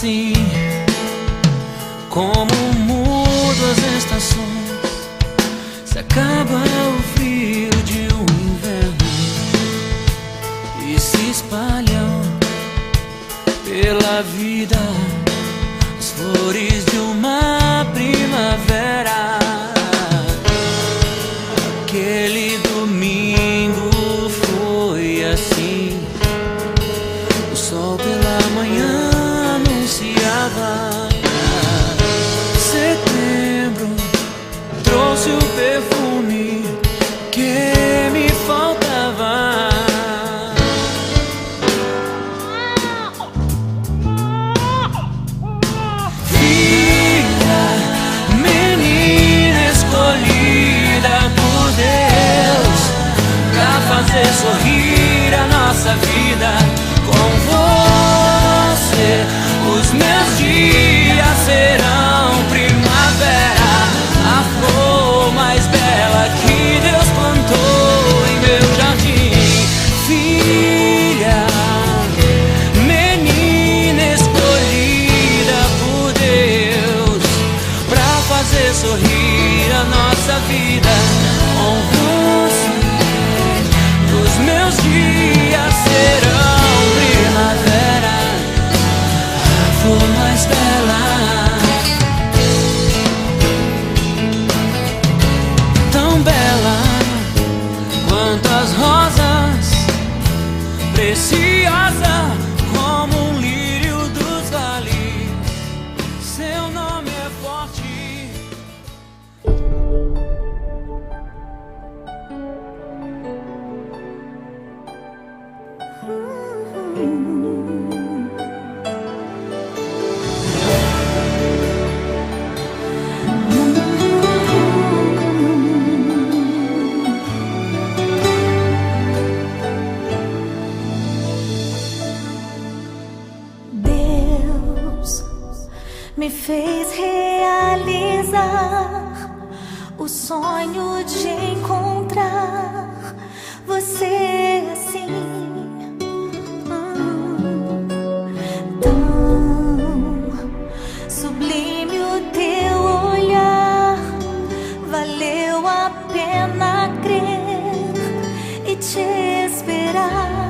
assim, como mudam as estações, se acaba o frio de um inverno e se espalham pela vida as flores de uma primavera. Aquele domingo foi assim, o sol pela manhã anunciava. Setembro trouxe o perfume que me faltava. Filha, menina escolhida por Deus pra fazer sorrir a nossa vida. Com você os meus dias serão primavera, a flor mais bela que Deus plantou em meu jardim. Filha, menina escolhida por Deus pra fazer sorrir a nossa vida. Com você os meus dias serão primavera, a flor mais bela, tão bela quanto as rosas, preciosa como um lírio dos vales. Seu nome é forte. Deus me fez realizar o sonho de encontrar você assim, tão sublime o teu olhar. Valeu a pena crer e te esperar.